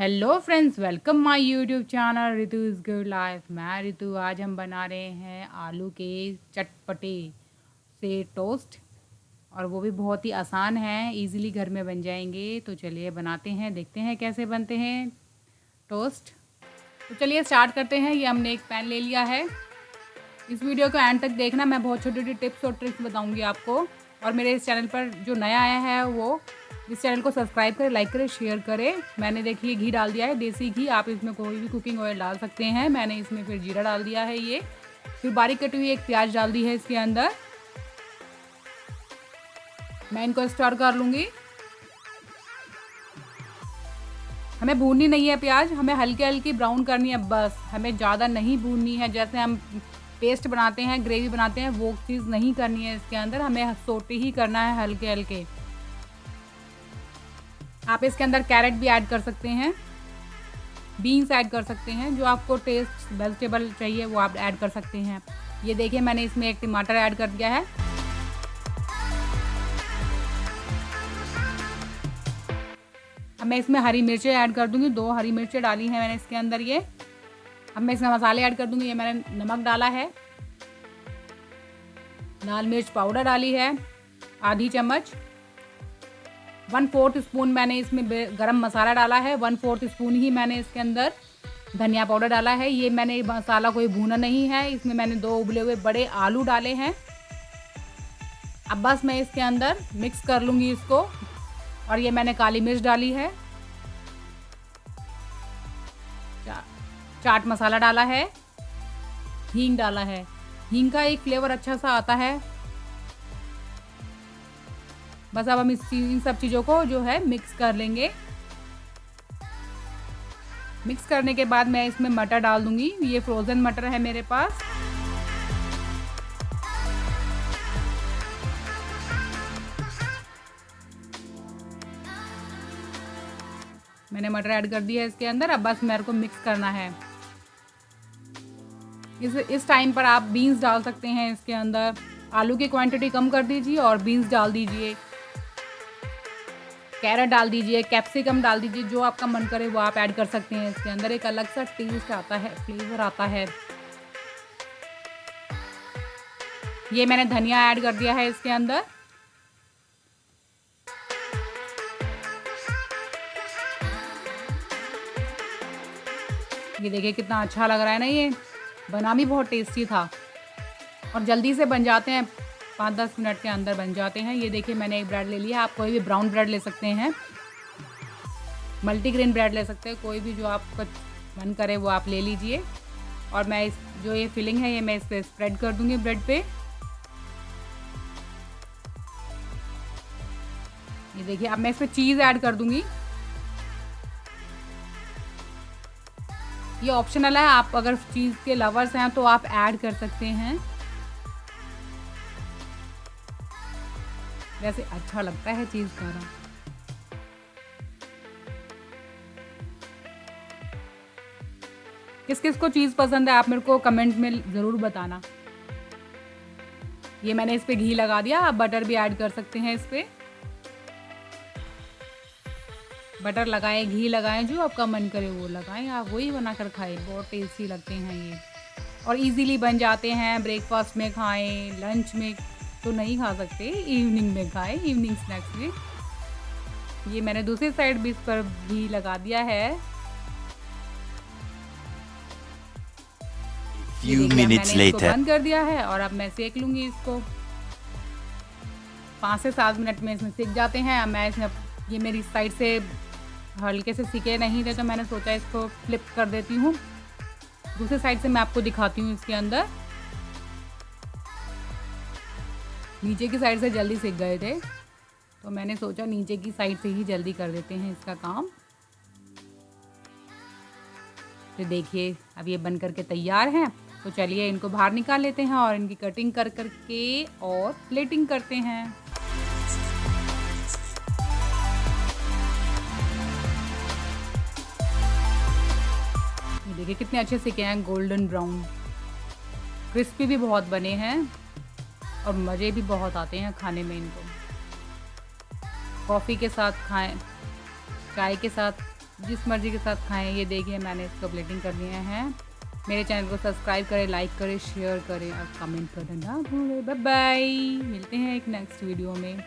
Hello friends, welcome my YouTube channel Ritu is good life. मैं रितु। आज हम बना रहे हैं आलू के चटपटे से टोस्ट, और वो भी बहुत ही आसान है, इजीली घर में बन जाएंगे। तो चलिए बनाते हैं, देखते हैं कैसे बनते हैं टोस्ट। तो चलिए स्टार्ट करते हैं। ये हमने एक पैन ले लिया है। इस वीडियो को एंड तक देखना, मैं बहुत छोटी छोटी टिप्स और ट्रिक्स बताऊंगी आपको। और मेरे इस चैनल पर जो नया आया है वो इस चैनल को सब्सक्राइब करें, लाइक करें, शेयर करें। मैंने देखिए घी डाल दिया है, देसी घी। आप इसमें कोई भी कुकिंग ऑयल डाल सकते हैं। मैंने इसमें फिर जीरा डाल दिया है, ये फिर बारीक कटी हुई एक प्याज डाल दी है इसके अंदर। मैं इनको स्टर कर लूँगी। हमें भूननी नहीं है प्याज, हमें हल्की हल्की ब्राउन करनी है बस। हमें ज़्यादा नहीं भूननी है, जैसे हम पेस्ट बनाते हैं, ग्रेवी बनाते हैं, वो चीज़ नहीं करनी है इसके अंदर। हमें सोटे ही करना है हल्के हल्के। आप इसके अंदर कैरेट भी ऐड कर सकते हैं, बीन्स ऐड कर सकते हैं, जो आपको टेस्ट वेजिटेबल चाहिए वो आप ऐड कर सकते हैं। ये देखिए मैंने इसमें एक टमाटर ऐड कर दिया है। अब मैं इसमें हरी मिर्चें ऐड कर दूंगी। 2 हरी मिर्चें डाली हैं मैंने इसके अंदर। ये अब मैं इसमें मसाले ऐड कर दूंगी। ये मैंने नमक डाला है, लाल मिर्च पाउडर डाली है आधी चम्मच, 1/4 स्पून मैंने इसमें गरम मसाला डाला है, 1/4 स्पून ही मैंने इसके अंदर धनिया पाउडर डाला है। ये मैंने मसाला कोई भूना नहीं है। इसमें मैंने 2 उबले हुए बड़े आलू डाले हैं। अब बस मैं इसके अंदर मिक्स कर लूँगी इसको। और ये मैंने काली मिर्च डाली है, चाट मसाला डाला है, हींग डाला है। हींग का एक फ्लेवर अच्छा सा आता है। बस अब हम इन सब चीज़ों को जो है मिक्स कर लेंगे। मिक्स करने के बाद मैं इसमें मटर डाल दूंगी। ये फ्रोज़न मटर है मेरे पास। मैंने मटर ऐड कर दिया है इसके अंदर। अब बस मेरे को मिक्स करना है। इस टाइम पर आप बीन्स डाल सकते हैं इसके अंदर। आलू की क्वांटिटी कम कर दीजिए और बीन्स डाल दीजिए, कैरेट डाल दीजिए, कैप्सिकम डाल दीजिए, जो आपका मन करे वो आप ऐड कर सकते हैं इसके अंदर। एक अलग सा टेस्ट आता है, फ्लेवर आता है। ये मैंने धनिया ऐड कर दिया है इसके अंदर। ये देखिए कितना अच्छा लग रहा है ना। ये बना भी बहुत टेस्टी था और जल्दी से बन जाते हैं, 5-10 मिनट के अंदर बन जाते हैं। ये देखिए मैंने एक ब्रेड ले लिया। आप कोई भी ब्राउन ब्रेड ले सकते हैं, मल्टीग्रेन ब्रेड ले सकते हैं, कोई भी जो आपका मन करे वो आप ले लीजिए। और मैं जो ये फिलिंग है ये मैं इस पर स्प्रेड कर दूंगी ब्रेड पे। ये देखिए अब मैं इसमें चीज़ ऐड कर दूंगी। ये ऑप्शनल है, आप अगर चीज़ के लवर्स हैं तो आप ऐड कर सकते हैं। वैसे अच्छा लगता है चीज़ खाना। किस किस को चीज़ पसंद है आप मेरे को कमेंट में ज़रूर बताना। ये मैंने इस पे घी लगा दिया। आप बटर भी ऐड कर सकते हैं इस पे। बटर लगाएं, घी लगाएं, जो आपका मन करे वो लगाएं। आप वही बना कर खाएं, बहुत टेस्टी लगते हैं ये और इजीली बन जाते हैं। ब्रेकफास्ट में खाएं, लंच में तो नहीं खा सकते, इवनिंग में खाएं, इवनिंग स्नैक्स में। ये मैंने दूसरी साइड भी इस पर घी लगा दिया है। Few minutes मैंने इसको later. बंद कर दिया है और अब मैं सेक लूँगी इसको। 5 से 7 मिनट में इसमें सीख जाते हैं। अब मैं इसमें ये मेरी साइड से हल्के से सीखे नहीं थे तो मैंने सोचा इसको फ्लिप कर देती हूँ। दूसरी साइड से मैं आपको दिखाती हूँ इसके अंदर। नीचे की साइड से जल्दी सीख गए थे तो मैंने सोचा नीचे की साइड से ही जल्दी कर देते हैं इसका काम। तो देखिए अब ये बन करके तैयार हैं। तो चलिए इनको बाहर निकाल लेते हैं और इनकी कटिंग कर करके और प्लेटिंग करते हैं। ये देखिए कितने अच्छे सीखे हैं, गोल्डन ब्राउन, क्रिस्पी भी बहुत बने हैं और मज़े भी बहुत आते हैं खाने में। इनको कॉफ़ी के साथ खाएं, चाय के साथ जिस मर्ज़ी के साथ खाएं। ये देखिए मैंने इसको प्लेटिंग कर लिया है। मेरे चैनल को सब्सक्राइब करें, लाइक करें, शेयर करें और कमेंट करना ना भूलें। बाय बाय, मिलते हैं एक नेक्स्ट वीडियो में।